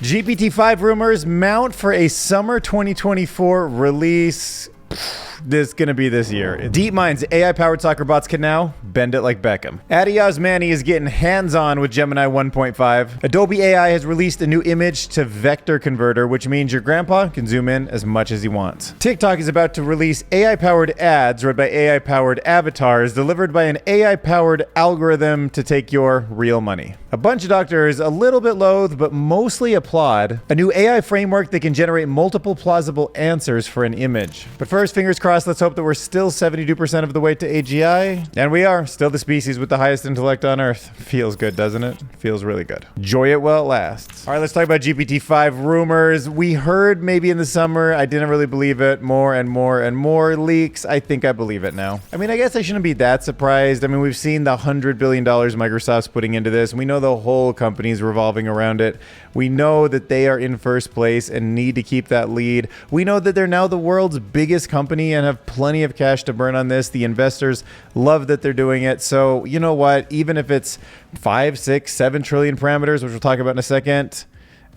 GPT-5 rumors mount for a summer 2024 release. This is going to be this year. Deepmind's AI-powered soccer bots can now bend it like Beckham. Adi Osmani is getting hands-on with Gemini 1.5. Adobe AI has released a new image to vector converter, which means your grandpa can zoom in as much as he wants. TikTok is about to release AI-powered ads read by AI-powered avatars delivered by an AI-powered algorithm to take your real money. A bunch of doctors a little bit loath, but mostly applaud a new AI framework that can generate multiple plausible answers for an image. But first, fingers crossed, let's hope that we're still 72% of the way to AGI. And we are still the species with the highest intellect on Earth. Feels good, doesn't it? Feels really good. Enjoy it while it lasts. All right, let's talk about GPT-5 rumors. We heard maybe in the summer. I didn't really believe it. More and more and more leaks. I think I believe it now. I mean, I guess I shouldn't be that surprised. I mean, we've seen the $100 billion Microsoft's putting into this. We know the whole company's revolving around it. We know that they are in first place and need to keep that lead. We know that they're now the world's biggest company and have plenty of cash to burn on this. The investors love that they're doing it. So you know what? Even if it's 5, 6, 7 trillion parameters, which we'll talk about in a second,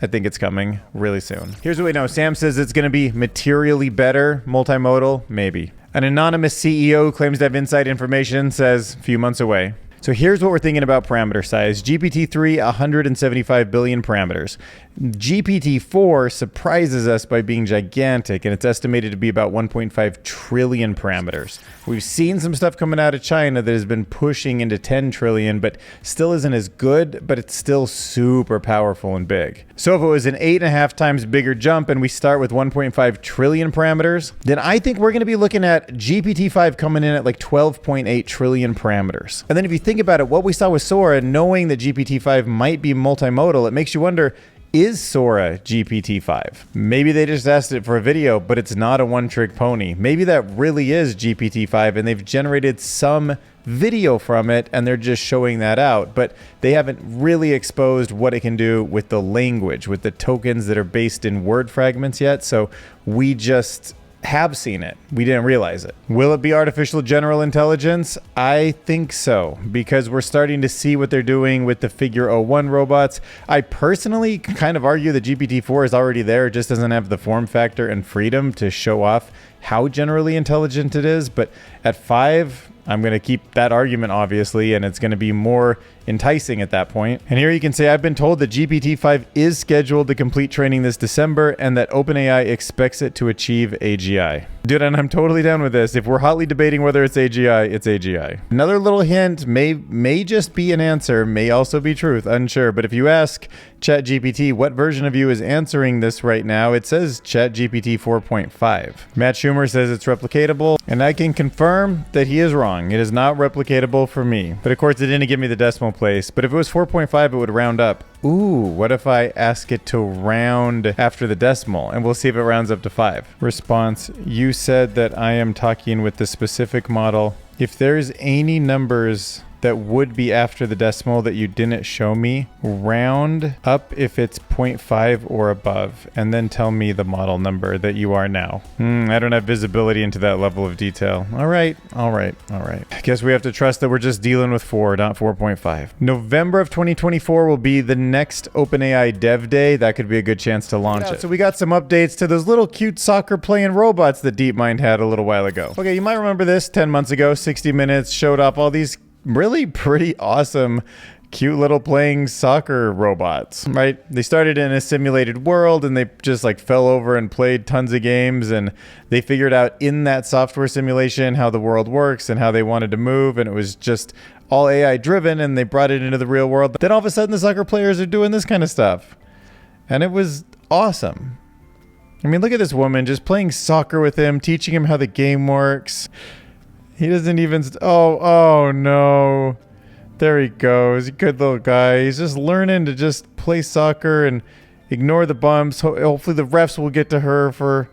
I think it's coming really soon. Here's what we know. Sam says it's going to be materially better. Multimodal, maybe. An anonymous CEO claims to have inside information, says a few months away. So here's what we're thinking about parameter size. GPT-3, 175 billion parameters. GPT-4 surprises us by being gigantic, and it's estimated to be about 1.5 trillion parameters. We've seen some stuff coming out of China that has been pushing into 10 trillion, but still isn't as good, but it's still super powerful and big. So if it was an 8.5 times bigger jump and we start with 1.5 trillion parameters, then I think we're going to be looking at GPT-5 coming in at like 12.8 trillion parameters. And then if you think about it, what we saw with Sora, knowing that GPT-5 might be multimodal, it makes you wonder, is Sora GPT-5? Maybe they just asked it for a video, but it's not a one-trick pony. Maybe that really is GPT-5 and they've generated some video from it and they're just showing that out, but they haven't really exposed what it can do with the language, with the tokens that are based in word fragments yet. So we just have seen it. We didn't realize it. Will it be artificial general intelligence? I think so, because we're starting to see what they're doing with the Figure 01 robots. I personally kind of argue that GPT-4 is already there, it just doesn't have the form factor and freedom to show off how generally intelligent it is. But at 5, I'm going to keep that argument, obviously, and it's going to be more enticing at that point. And here you can say, I've been told that GPT-5 is scheduled to complete training this December and that OpenAI expects it to achieve AGI. Dude, and I'm totally down with this. If we're hotly debating whether it's AGI, it's AGI. Another little hint may just be an answer, may also be truth, unsure. But if you ask ChatGPT what version of you is answering this right now, it says ChatGPT 4.5. Matt Schumer says it's replicatable, and I can confirm that he is wrong. It is not replicatable for me. But of course, it didn't give me the decimal place. But if it was 4.5, it would round up. Ooh, what if I ask it to round after the decimal? And we'll see if it rounds up to 5. Response, you said that I am talking with the specific model. If there's any numbers that would be after the decimal that you didn't show me, round up if it's 0.5 or above, and then tell me the model number that you are now. I don't have visibility into that level of detail. All right. I guess we have to trust that we're just dealing with 4, not 4.5. November of 2024 will be the next OpenAI Dev Day. That could be a good chance to launch it. So we got some updates to those little cute soccer playing robots that Deepmind had a little while ago. Okay, you might remember this 10 months ago, 60 Minutes showed off all these really pretty awesome, cute little playing soccer robots, right? They started in a simulated world and they just like fell over and played tons of games, and they figured out in that software simulation how the world works and how they wanted to move, and it was just all AI driven, and they brought it into the real world. Then all of a sudden the soccer players are doing this kind of stuff, and it was awesome. I mean, look at this woman just playing soccer with him, teaching him how the game works. He doesn't even... Oh no. There he goes. Good little guy. He's just learning to just play soccer and ignore the bumps. Hopefully the refs will get to her for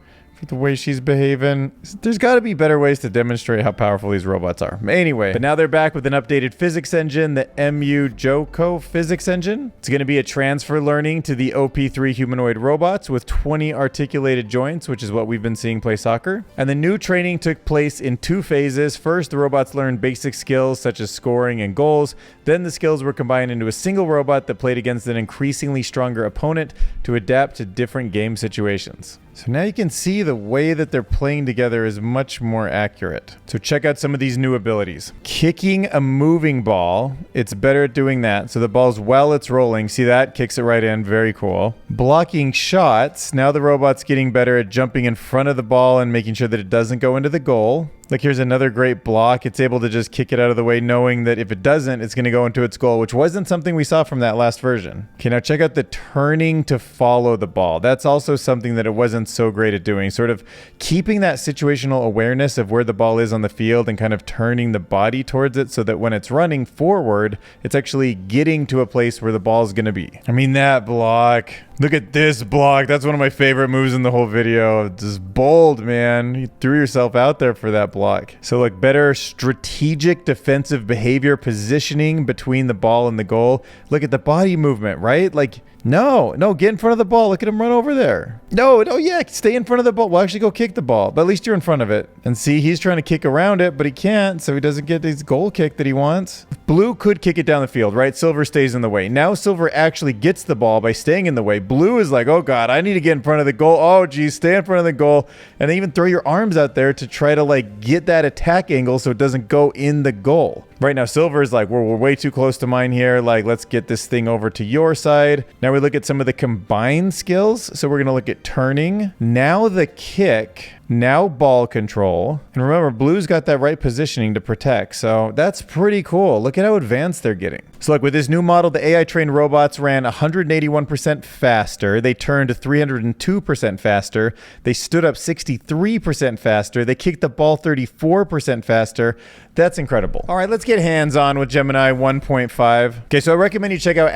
the way she's behaving. There's got to be better ways to demonstrate how powerful these robots are. Anyway, but now they're back with an updated physics engine, the MU Joko physics engine. It's going to be a transfer learning to the OP3 humanoid robots with 20 articulated joints, which is what we've been seeing play soccer. And the new training took place in 2 phases. First, the robots learned basic skills such as scoring and goals. Then the skills were combined into a single robot that played against an increasingly stronger opponent to adapt to different game situations. So now you can see the way that they're playing together is much more accurate. So check out some of these new abilities. Kicking a moving ball, it's better at doing that. So the ball's while it's rolling, see that? Kicks it right in, very cool. Blocking shots, now the robot's getting better at jumping in front of the ball and making sure that it doesn't go into the goal. Like here's another great block. It's able to just kick it out of the way knowing that if it doesn't, it's going to go into its goal, which wasn't something we saw from that last version. Okay, now check out the turning to follow the ball. That's also something that it wasn't so great at doing. Sort of keeping that situational awareness of where the ball is on the field and kind of turning the body towards it so that when it's running forward, it's actually getting to a place where the ball is going to be. I mean, that block. Look at this block. That's one of my favorite moves in the whole video. Just bold, man. You threw yourself out there for that block. So like better strategic defensive behavior, positioning between the ball and the goal. Look at the body movement, right? Like, no, get in front of the ball. Look at him run over there. No, yeah, stay in front of the ball. Well, actually go kick the ball, but at least you're in front of it. And see, he's trying to kick around it, but he can't, so he doesn't get his goal kick that he wants. Blue could kick it down the field, right? Silver stays in the way. Now Silver actually gets the ball by staying in the way. Blue is like, oh God, I need to get in front of the goal. Oh geez, stay in front of the goal. And then even throw your arms out there to try to like get that attack angle so it doesn't go in the goal. Right now, Silver is like, we're way too close to mine here. Like, let's get this thing over to your side. Now we look at some of the combined skills. So we're going to look at turning. Now the kick. Now ball control. And remember, Blue's got that right positioning to protect. So that's pretty cool. Look at how advanced they're getting. So like with this new model, the AI trained robots ran 181% faster. They turned 302% faster. They stood up 63% faster. They kicked the ball 34% faster. That's incredible. All right, let's get hands-on with Gemini 1.5. Okay, so I recommend you check out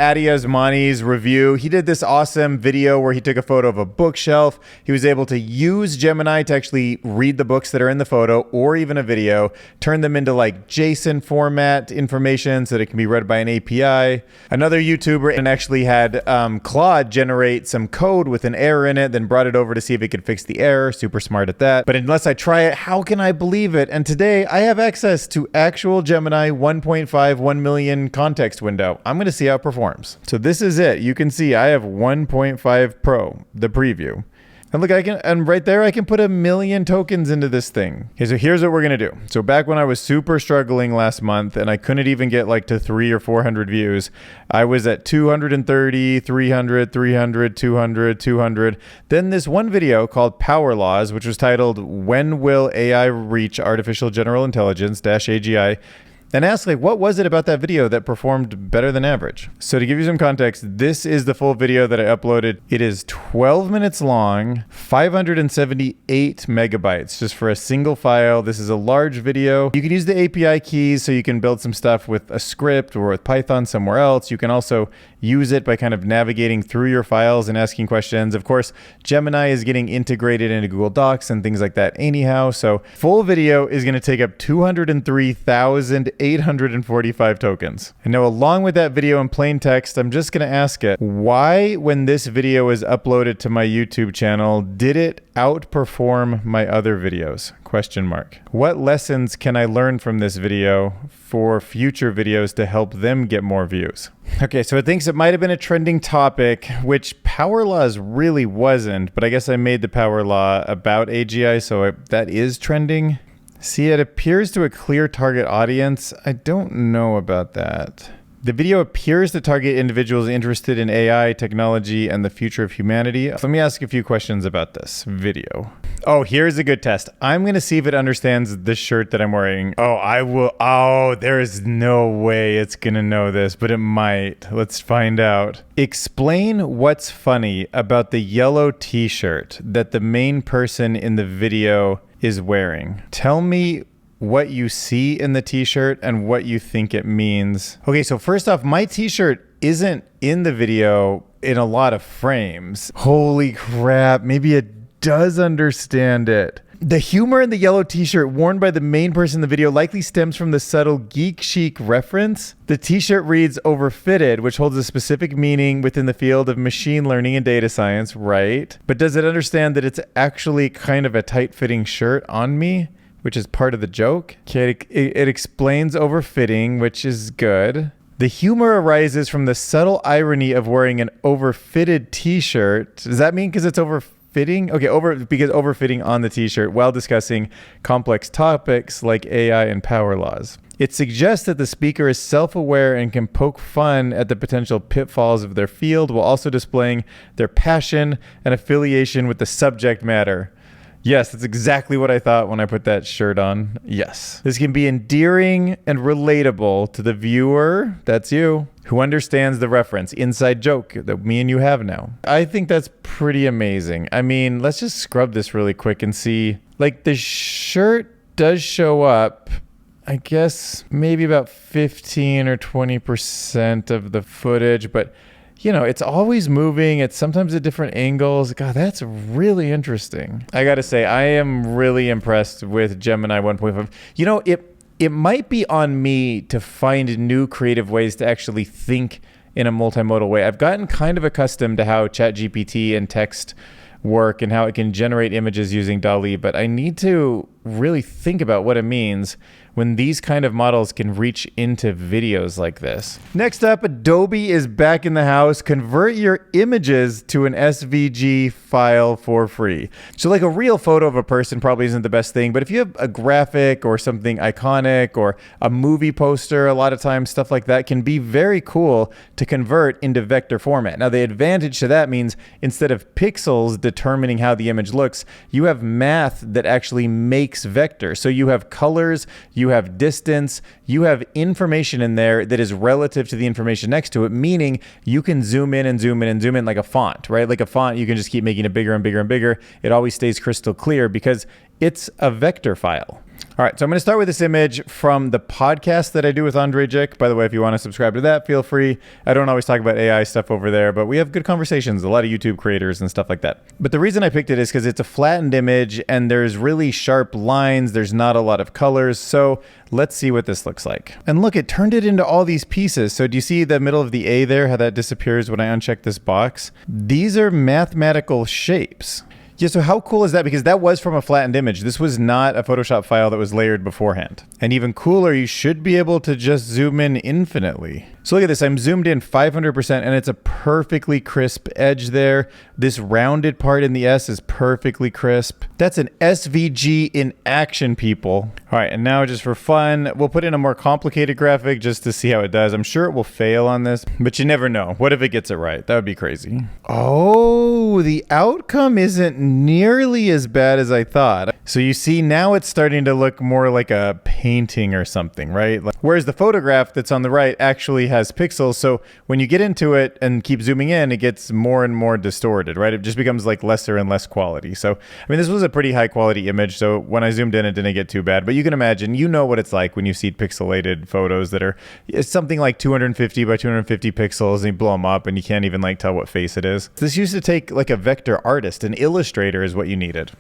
Mani's review. He did this awesome video where he took a photo of a bookshelf. He was able to use Gemini to actually read the books that are in the photo or even a video, turn them into like JSON format information so that it can be read by an API. Another YouTuber and actually had Claude generate some code with an error in it, then brought it over to see if it could fix the error. Super smart at that. But unless I try it, how can I believe it? And today I have access to actual Gemini 1.5 1 million context window. I'm going to see how it performs. So this is it. You can see I have 1.5 Pro, the preview. And look, and right there, I can put 1 million tokens into this thing. Okay, so here's what we're gonna do. So back when I was super struggling last month and I couldn't even get like to 300 or 400 views, I was at 230, 300, 300, 200, 200. Then this one video called Power Laws, which was titled, When Will AI Reach Artificial General Intelligence, -AGI? And ask like, what was it about that video that performed better than average? So to give you some context, this is the full video that I uploaded. It is 12 minutes long, 578 megabytes just for a single file. This is a large video. You can use the API keys so you can build some stuff with a script or with Python somewhere else. You can also use it by kind of navigating through your files and asking questions. Of course, Gemini is getting integrated into Google Docs and things like that anyhow. So full video is going to take up 203,845 tokens. And now along with that video in plain text, I'm just going to ask it, why when this video is uploaded to my YouTube channel, did it outperform my other videos? Question mark. What lessons can I learn from this video for future videos to help them get more views? Okay, so it thinks it might have been a trending topic, which Power Laws really wasn't, but I guess I made the Power Law about AGI, so that is trending. See, it appears to a clear target audience. I don't know about that. The video appears to target individuals interested in AI, technology, and the future of humanity. So let me ask a few questions about this video. Oh, here's a good test. I'm going to see if it understands this shirt that I'm wearing. Oh, I will. Oh, there is no way it's going to know this, but it might. Let's find out. Explain what's funny about the yellow t-shirt that the main person in the video is wearing. Tell me what you see in the t-shirt and what you think it means. Okay, so first off, my t-shirt isn't in the video in a lot of frames. Holy crap, maybe it does understand it. The humor in the yellow t-shirt worn by the main person in the video likely stems from the subtle geek chic reference. The t-shirt reads overfitted, which holds a specific meaning within the field of machine learning and data science, right? But does it understand that it's actually kind of a tight-fitting shirt on me, which is part of the joke? Okay, it explains overfitting, which is good. The humor arises from the subtle irony of wearing an overfitted t-shirt. Does that mean because it's overfitting? Okay, because overfitting on the t-shirt while discussing complex topics like AI and power laws. It suggests that the speaker is self-aware and can poke fun at the potential pitfalls of their field while also displaying their passion and affiliation with the subject matter. Yes, that's exactly what I thought when I put that shirt on. Yes. This can be endearing and relatable to the viewer, that's you, who understands the reference, inside joke that me and you have now. I think that's pretty amazing. I mean, let's just scrub this really quick and see. Like, the shirt does show up, I guess, maybe about 15 or 20% of the footage, but you know, it's always moving. It's sometimes at different angles. God, that's really interesting. I gotta say, I am really impressed with Gemini 1.5. You know, it might be on me to find new creative ways to actually think in a multimodal way. I've gotten kind of accustomed to how ChatGPT and text work and how it can generate images using DALL-E, but I need to really think about what it means when these kind of models can reach into videos like this. Next up, Adobe is back in the house. Convert your images to an SVG file for free. So like a real photo of a person probably isn't the best thing, but if you have a graphic or something iconic or a movie poster, a lot of times stuff like that can be very cool to convert into vector format. Now the advantage to that means instead of pixels determining how the image looks, you have math that actually makes vector. So you have colors, you have distance, you have information in there that is relative to the information next to it, meaning you can zoom in and zoom in and zoom in like a font, right? Like a font, you can just keep making it bigger and bigger and bigger. It always stays crystal clear because it's a vector file. All right, so I'm going to start with this image from the podcast that I do with Andre Jick. By the way, if you want to subscribe to that, feel free. I don't always talk about AI stuff over there, but we have good conversations, a lot of YouTube creators and stuff like that. But the reason I picked it is because it's a flattened image and there's really sharp lines. There's not a lot of colors. So let's see what this looks like. And look, it turned it into all these pieces. So do you see the middle of the A there, how that disappears when I uncheck this box? These are mathematical shapes. Yeah, so how cool is that? Because that was from a flattened image. This was not a Photoshop file that was layered beforehand. And even cooler, you should be able to just zoom in infinitely. So look at this, I'm zoomed in 500% and it's a perfectly crisp edge there. This rounded part in the S is perfectly crisp. That's an SVG in action, people. All right, and now just for fun, we'll put in a more complicated graphic just to see how it does. I'm sure it will fail on this, but you never know. What if it gets it right? That would be crazy. Oh, the outcome isn't nearly as bad as I thought. So you see now it's starting to look more like a painting or something, right? Whereas the photograph that's on the right actually has pixels. So when you get into it and keep zooming in, it gets more and more distorted, right? It just becomes like lesser and less quality. So, I mean, this was a pretty high quality image. So when I zoomed in, it didn't get too bad, but you can imagine, you know what it's like when you see pixelated photos that are something like 250 by 250 pixels and you blow them up and you can't even like tell what face it is. This used to take like a vector artist, an illustrator is what you needed.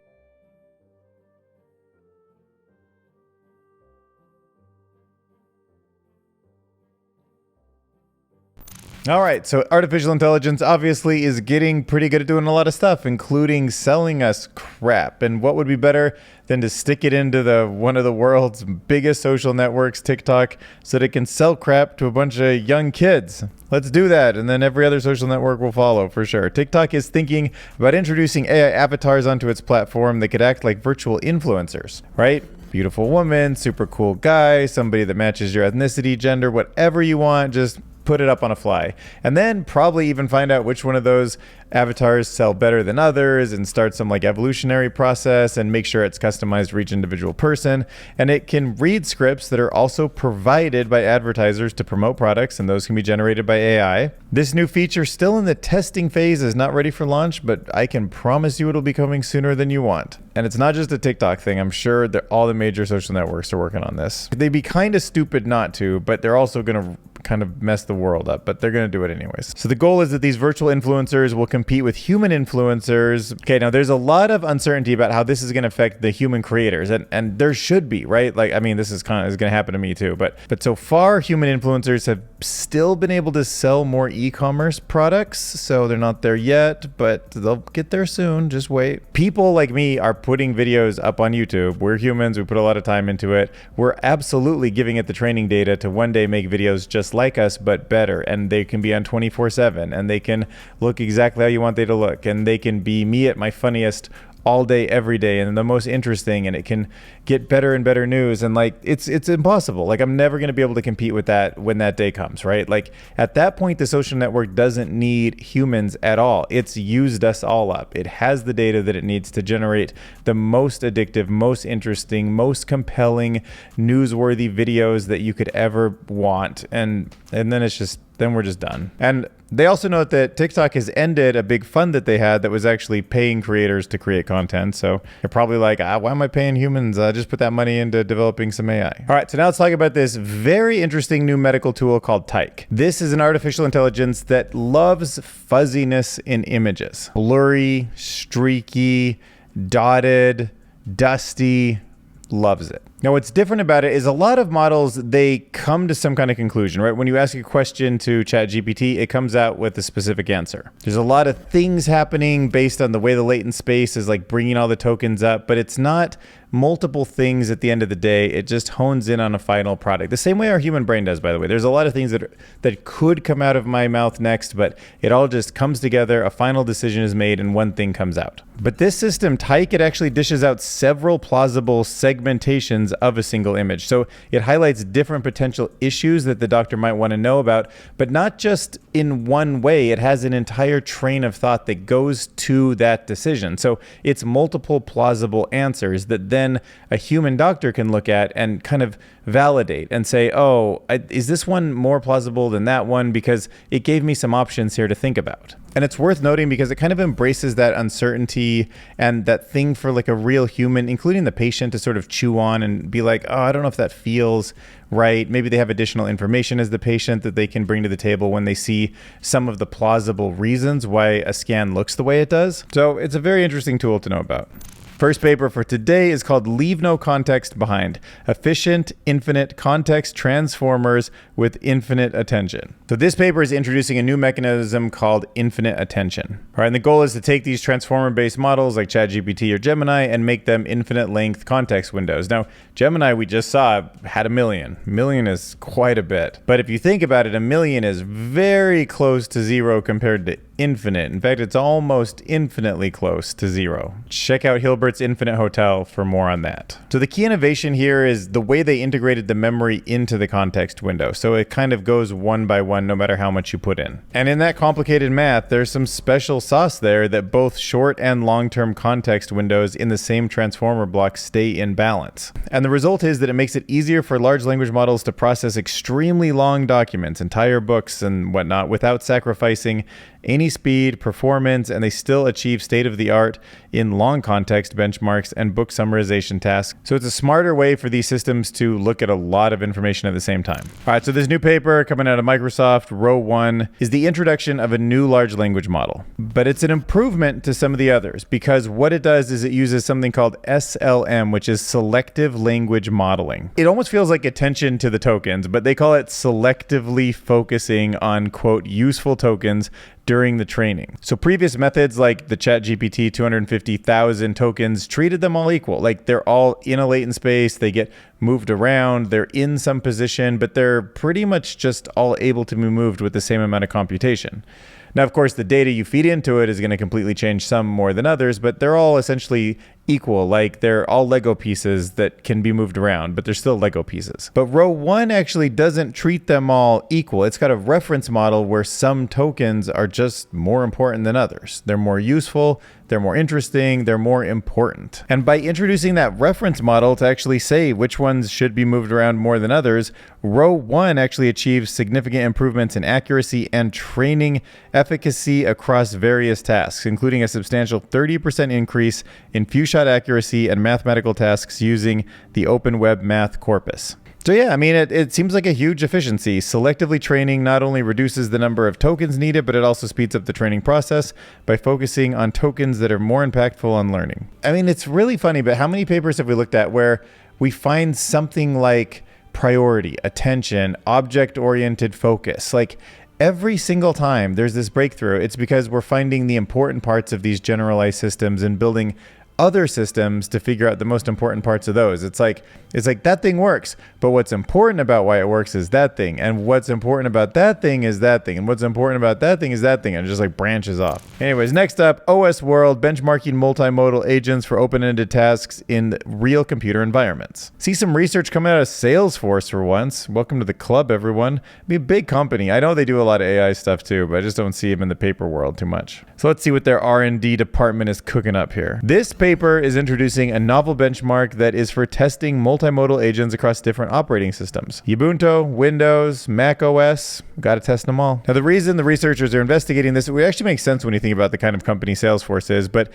All right, so artificial intelligence obviously is getting pretty good at doing a lot of stuff, including selling us crap. And what would be better than to stick it into one of the world's biggest social networks, TikTok, so that it can sell crap to a bunch of young kids? Let's do that, and then every other social network will follow for sure. TikTok is thinking about introducing AI avatars onto its platform that could act like virtual influencers, right? Beautiful woman, super cool guy, somebody that matches your ethnicity, gender, whatever you want, just put it up on a fly, and then probably even find out which one of those avatars sell better than others and start some like evolutionary process and make sure it's customized for each individual person. And it can read scripts that are also provided by advertisers to promote products, and those can be generated by AI. This new feature, still in the testing phase, is not ready for launch, but I can promise you it'll be coming sooner than you want. And it's not just a TikTok thing. I'm sure that all the major social networks are working on this. They'd be kind of stupid not to, but they're also going to kind of mess the world up, but they're going to do it anyways. So the goal is that these virtual influencers will compete with human influencers. Okay, now there's a lot of uncertainty about how this is going to affect the human creators, and there should be, right? Like, I mean, this is going to happen to me too, but so far human influencers have still been able to sell more e-commerce products, so they're not there yet, but they'll get there soon. Just wait. People like me are putting videos up on YouTube. We're humans. We put a lot of time into it. We're absolutely giving it the training data to one day make videos just like us, but better. And they can be on 24/7, and they can look exactly how you want they to look, and they can be me at my funniest all day, every day, and the most interesting, and it can get better and better news. And like, it's impossible. Like, I'm never going to be able to compete with that when that day comes, right? Like, at that point, the social network doesn't need humans at all. It's used us all up. It has the data that it needs to generate the most addictive, most interesting, most compelling, newsworthy videos that you could ever want. And then it's just, then we're just done. And they also note that TikTok has ended a big fund that they had that was actually paying creators to create content. So you're probably like, why am I paying humans? Just put that money into developing some AI. All right, so now let's talk about this very interesting new medical tool called Tyke. This is an artificial intelligence that loves fuzziness in images. Blurry, streaky, dotted, dusty, loves it. Now, what's different about it is a lot of models, they come to some kind of conclusion, right? When you ask a question to ChatGPT, it comes out with a specific answer. There's a lot of things happening based on the way the latent space is like bringing all the tokens up, but it's not multiple things at the end of the day. It just hones in on a final product. The same way our human brain does, by the way. There's a lot of things that could come out of my mouth next, but it all just comes together. A final decision is made and one thing comes out. But this system, Tyke, it actually dishes out several plausible segmentations of a single image. So it highlights different potential issues that the doctor might want to know about, but not just in one way. It has an entire train of thought that goes to that decision. So it's multiple plausible answers that then a human doctor can look at and kind of validate and say, oh, is this one more plausible than that one? Because it gave me some options here to think about. And it's worth noting because it kind of embraces that uncertainty and that thing for like a real human, including the patient, to sort of chew on and be like, oh, I don't know if that feels right. Maybe they have additional information as the patient that they can bring to the table when they see some of the plausible reasons why a scan looks the way it does. So it's a very interesting tool to know about. First paper for today is called Leave No Context Behind: Efficient Infinite Context Transformers with Infinite Attention. So this paper is introducing a new mechanism called infinite attention. All right, and the goal is to take these transformer-based models like ChatGPT or Gemini and make them infinite length context windows. Now, Gemini, we just saw, had 1 million. 1 million is quite a bit. But if you think about it, 1 million is very close to zero compared to infinite. In fact, it's almost infinitely close to zero. Check out Hilbert's Infinite Hotel for more on that. So the key innovation here is the way they integrated the memory into the context window. So it kind of goes one by one, no matter how much you put in. And in that complicated math, there's some special sauce there that both short and long-term context windows in the same transformer block stay in balance. And the result is that it makes it easier for large language models to process extremely long documents, entire books and whatnot, without sacrificing any speed, performance, and they still achieve state-of-the-art in long context benchmarks and book summarization tasks. So it's a smarter way for these systems to look at a lot of information at the same time. All right, so this new paper coming out of Microsoft, row 1, is the introduction of a new large language model. But it's an improvement to some of the others because what it does is it uses something called SLM, which is selective language modeling. It almost feels like attention to the tokens, but they call it selectively focusing on, quote, useful tokens during the training. So previous methods like the ChatGPT 250,000 tokens treated them all equal. Like they're all in a latent space, they get moved around, they're in some position, but they're pretty much just all able to be moved with the same amount of computation. Now, of course, the data you feed into it is going to completely change some more than others, but they're all essentially equal. Like they're all Lego pieces that can be moved around, but they're still Lego pieces. But row 1 actually doesn't treat them all equal. It's got a reference model where some tokens are just more important than others. They're more useful, they're more interesting, they're more important. And by introducing that reference model to actually say which ones should be moved around more than others, row 1 actually achieves significant improvements in accuracy and training efficacy across various tasks, including a substantial 30% increase in few-shot accuracy and mathematical tasks using the Open Web Math corpus. So yeah, I mean, it seems like a huge efficiency. Selectively training not only reduces the number of tokens needed, but it also speeds up the training process by focusing on tokens that are more impactful on learning. I mean, it's really funny, but how many papers have we looked at where we find something like priority, attention, object-oriented focus? Like every single time there's this breakthrough, it's because we're finding the important parts of these generalized systems and building other systems to figure out the most important parts of those. It's like that thing works, but what's important about why it works is that thing, and what's important about that thing is that thing, and what's important about that thing is that thing, and it just like branches off. Anyways, next up, OSWorld, benchmarking multimodal agents for open-ended tasks in real computer environments. See some research coming out of Salesforce for once. Welcome to the club, everyone. Be a big company. I know they do a lot of AI stuff too, but I just don't see them in the paper world too much. So let's see what their R&D department is cooking up here. This paper is introducing a novel benchmark that is for testing multimodal agents across different operating systems. Ubuntu, Windows, Mac OS, gotta test them all. Now the reason the researchers are investigating this, it actually makes sense when you think about the kind of company Salesforce is, but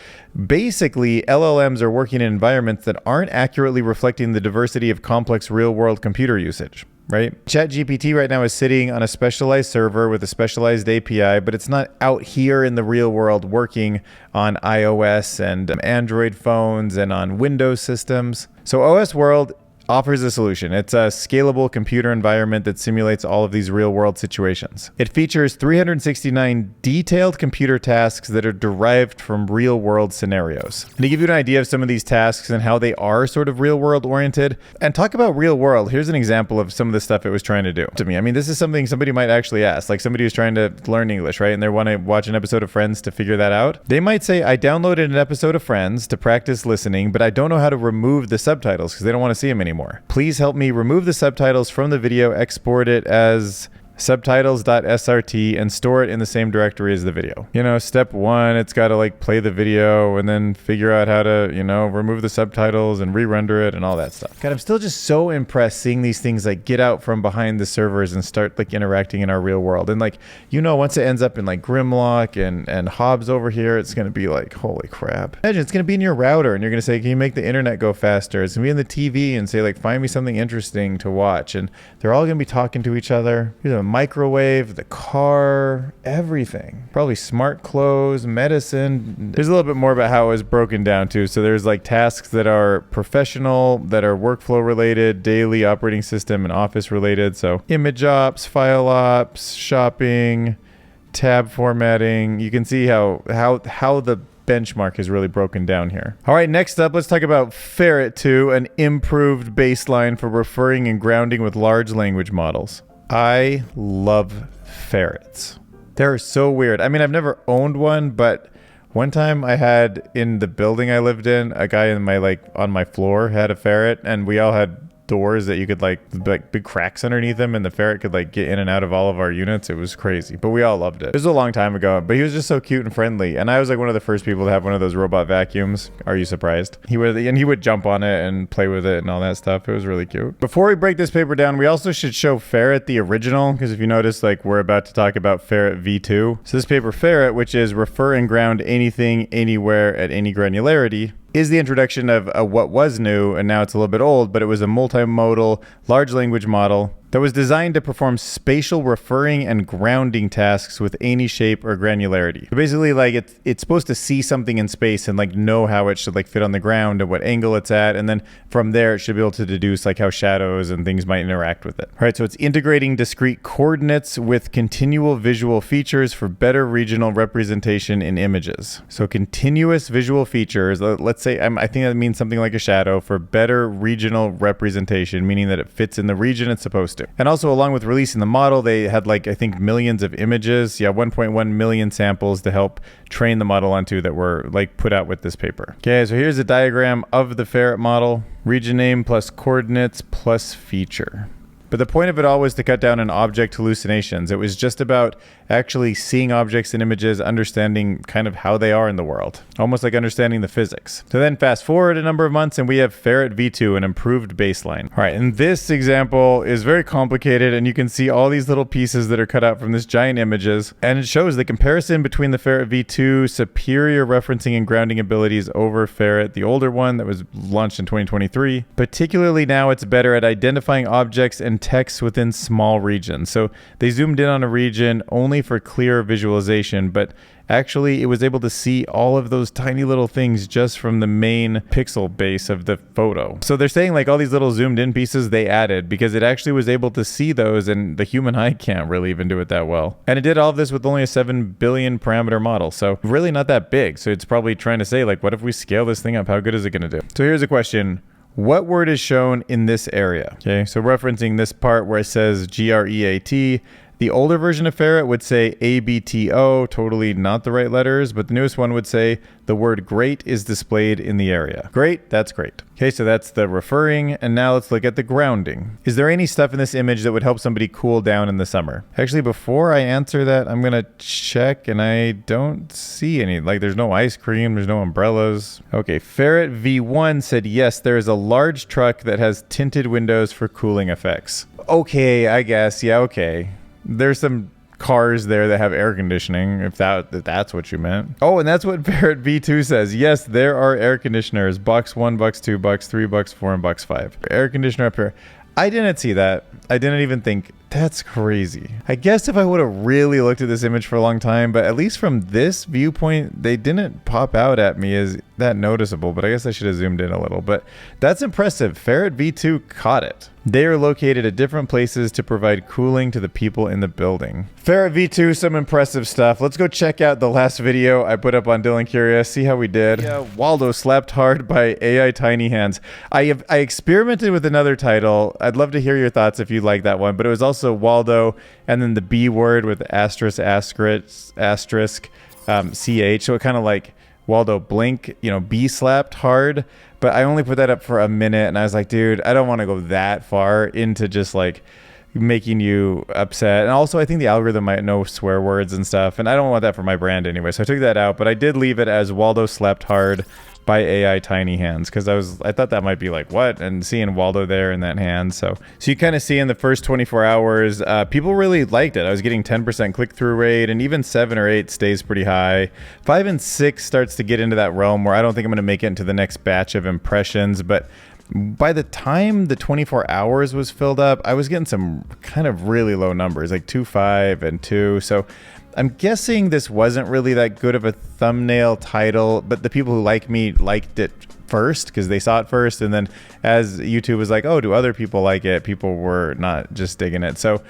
basically LLMs are working in environments that aren't accurately reflecting the diversity of complex real-world computer usage. Right? ChatGPT right now is sitting on a specialized server with a specialized API, but it's not out here in the real world working on iOS and Android phones and on Windows systems. So OSWorld offers a solution. It's a scalable computer environment that simulates all of these real-world situations. It features 369 detailed computer tasks that are derived from real-world scenarios. And to give you an idea of some of these tasks and how they are sort of real-world oriented, and talk about real-world, here's an example of some of the stuff it was trying to do. To me, I mean, this is something somebody might actually ask, like somebody who's trying to learn English, right? And they want to watch an episode of Friends to figure that out. They might say, I downloaded an episode of Friends to practice listening, but I don't know how to remove the subtitles because they don't want to see them anymore. Please help me remove the subtitles from the video, export it as subtitles.srt and store it in the same directory as the video. You know, step one, it's got to like play the video and then figure out how to, you know, remove the subtitles and re-render it and all that stuff. God, I'm still just so impressed seeing these things like get out from behind the servers and start like interacting in our real world. And like, you know, once it ends up in like Grimlock and Hobbs over here, it's going to be like, holy crap. Imagine it's going to be in your router and you're going to say, can you make the internet go faster? It's going to be in the TV and say like, find me something interesting to watch. And they're all going to be talking to each other. You know, microwave, the car, everything. Probably smart clothes, medicine. There's a little bit more about how it was broken down too. So there's like tasks that are professional, that are workflow related, daily operating system and office related. So image ops, file ops, shopping, tab formatting. You can see how the benchmark is really broken down here. All right, next up, let's talk about Ferret 2, an improved baseline for referring and grounding with large language models. I love ferrets. They're so weird. I mean, I've never owned one, but one time I had in the building I lived in, a guy in my on my floor had a ferret, and we all had doors that you could like big cracks underneath them, and the ferret could like get in and out of all of our units. It was crazy, but we all loved it. It was a long time ago, but he was just so cute and friendly. And I was like one of the first people to have one of those robot vacuums. Are you surprised? He would jump on it and play with it and all that stuff. It was really cute. Before we break this paper down, we also should show Ferret the original, because if you notice, like we're about to talk about Ferret V2. So this paper Ferret, which is refer and ground anything, anywhere at any granularity, is the introduction of what was new, and now it's a little bit old, but it was a multimodal large language model that was designed to perform spatial referring and grounding tasks with any shape or granularity. So basically, like it's supposed to see something in space and like know how it should like fit on the ground and what angle it's at, and then from there it should be able to deduce like how shadows and things might interact with it. All right, so it's integrating discrete coordinates with continual visual features for better regional representation in images. So continuous visual features, let's say, I think that means something like a shadow, for better regional representation, meaning that it fits in the region it's supposed to. And also, along with releasing the model, they had like, I think, millions of images. Yeah, 1.1 million samples to help train the model onto that were like put out with this paper. Okay, so here's a diagram of the ferret model. Region name plus coordinates plus feature. But the point of it all was to cut down on object hallucinations. It was just about actually seeing objects and images, understanding kind of how they are in the world, almost like understanding the physics. So then fast forward a number of months and we have Ferret V2, an improved baseline. All right, and this example is very complicated, and you can see all these little pieces that are cut out from this giant images, and it shows the comparison between the Ferret V2 superior referencing and grounding abilities over Ferret, the older one that was launched in 2023. Particularly now it's better at identifying objects and text within small regions. So they zoomed in on a region only for clear visualization, but actually it was able to see all of those tiny little things just from the main pixel base of the photo. So they're saying like all these little zoomed in pieces they added because it actually was able to see those, and the human eye can't really even do it that well. And it did all of this with only a 7 billion parameter model. So really not that big. So it's probably trying to say like, what if we scale this thing up? How good is it going to do? So here's a question. What word is shown in this area? Okay, so referencing this part where it says GREAT, the older version of Ferret would say ABTO, totally not the right letters, but the newest one would say the word great is displayed in the area. Great, that's great. Okay, so that's the referring, and now let's look at the grounding. Is there any stuff in this image that would help somebody cool down in the summer? Actually, before I answer that, I'm gonna check, and I don't see any. Like, there's no ice cream, there's no umbrellas. Okay, Ferret V1 said yes, there is a large truck that has tinted windows for cooling effects. Okay, I guess, yeah, okay. There's some cars there that have air conditioning, if that's what you meant. Oh, and that's what Ferret V2 says. Yes, there are air conditioners. Box 1, box 2, box 3, box 4, and box 5. Air conditioner up here. I didn't see that. I didn't even think. That's crazy. I guess if I would have really looked at this image for a long time, but at least from this viewpoint, they didn't pop out at me as that noticeable, but I guess I should have zoomed in a little. But that's impressive. Ferret V2 caught it. They are located at different places to provide cooling to the people in the building. Ferret V2, some impressive stuff. Let's go check out the last video I put up on Dylan Curious, see how we did. Yeah, Waldo slapped hard by AI Tiny Hands. I experimented with another title. I'd love to hear your thoughts if you like that one, but it was also Waldo and then the B word with asterisk, CH. So it kind of like Waldo blink, you know, B slapped hard. But I only put that up for a minute, and I was like, dude, I don't want to go that far into just like making you upset. And also I think the algorithm might know swear words and stuff, and I don't want that for my brand anyway. So I took that out, but I did leave it as Waldo slapped hard by AI Tiny Hands, because I thought that might be like, what? And seeing Waldo there in that hand. So you kind of see in the first 24 hours, people really liked it. I was getting 10% click-through rate, and even 7 or 8 stays pretty high. 5 and 6 starts to get into that realm where I don't think I'm going to make it into the next batch of impressions, but by the time the 24 hours was filled up, I was getting some kind of really low numbers, like 2, 5, and 2. So I'm guessing this wasn't really that good of a thumbnail title, but the people who like me liked it first because they saw it first. And then as YouTube was like, oh, do other people like it? People were not just digging it. So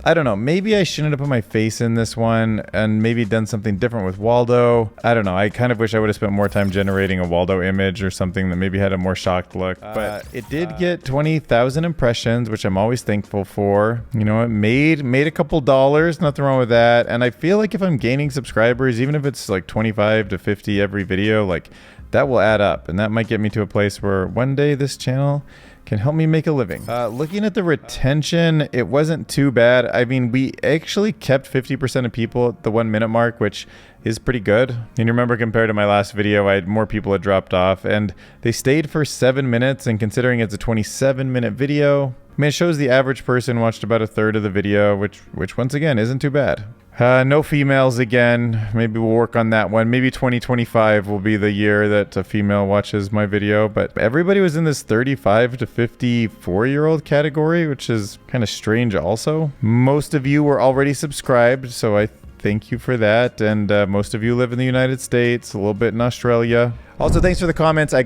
I don't know. Maybe I shouldn't have put my face in this one and maybe done something different with Waldo. I don't know. I kind of wish I would have spent more time generating a Waldo image or something that maybe had a more shocked look. But it did get 20,000 impressions, which I'm always thankful for. You know, it made a couple dollars. Nothing wrong with that. And I feel like if I'm gaining subscribers, even if it's like 25 to 50 every video, like that will add up. And that might get me to a place where one day this channel can help me make a living. Looking at the retention, it wasn't too bad. I mean, we actually kept 50% of people at the 1 minute mark, which is pretty good. And you remember compared to my last video, I had more people had dropped off, and they stayed for 7 minutes, and considering it's a 27-minute video, I mean, it shows the average person watched about a third of the video, which once again isn't too bad. No females again. Maybe we'll work on that one. Maybe 2025 will be the year that a female watches my video. But everybody was in this 35 to 54-year-old category, which is kind of strange also. Most of you were already subscribed, so I thank you for that. And most of you live in the United States, a little bit in Australia. Also, thanks for the comments. I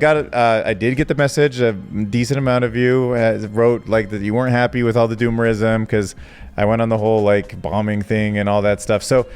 did get the message. A decent amount of you wrote like that you weren't happy with all the doomerism because I went on the whole like bombing thing and all that stuff. So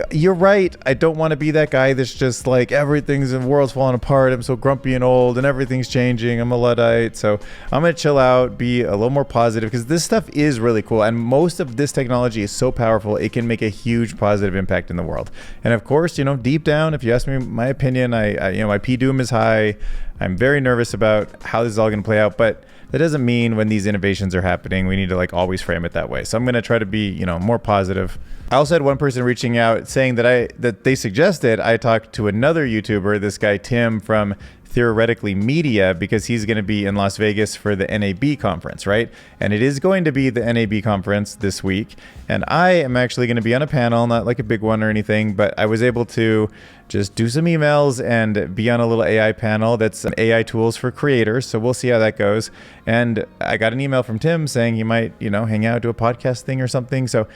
you're right. I don't want to be that guy that's just like everything's in the world's falling apart. I'm so grumpy and old and everything's changing. I'm a Luddite. So I'm going to chill out, be a little more positive because this stuff is really cool. And most of this technology is so powerful, it can make a huge positive impact in the world. And of course, you know, deep down, if you ask me my opinion, you know, my P-Doom is high. I'm very nervous about how this is all going to play out. But that doesn't mean when these innovations are happening, we need to like always frame it that way. So I'm going to try to be, you know, more positive. I also had one person reaching out saying that they suggested I talk to another YouTuber, this guy Tim from Theoretically Media, because he's going to be in Las Vegas for the NAB conference, right? And it is going to be the NAB conference this week. And I am actually going to be on a panel, not like a big one or anything, but I was able to just do some emails and be on a little AI panel that's AI tools for creators. So we'll see how that goes. And I got an email from Tim saying he might, you know, hang out, do a podcast thing or something. So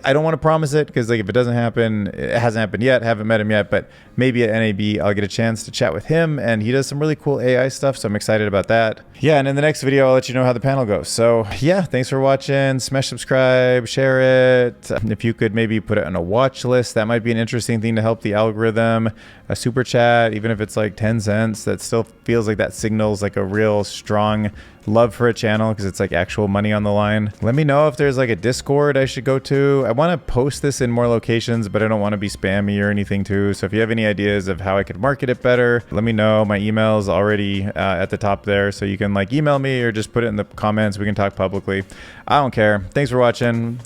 I don't want to promise it because like if it doesn't happen, it hasn't happened yet, haven't met him yet, but maybe at NAB I'll get a chance to chat with him, and he does some really cool AI stuff, so I'm excited about that. Yeah, and in the next video I'll let you know how the panel goes. So yeah, thanks for watching. Smash subscribe, share it. If you could maybe put it on a watch list, that might be an interesting thing to help the algorithm. A super chat, even if it's like 10 cents, that still feels like that signals like a real strong love for a channel because it's like actual money on the line. Let me know if there's like a Discord I should go to. I want to post this in more locations, but I don't want to be spammy or anything too. So if you have any ideas of how I could market it better, let me know. My email is already at the top there, so you can like email me or just put it in the comments. We can talk publicly. I don't care. Thanks for watching.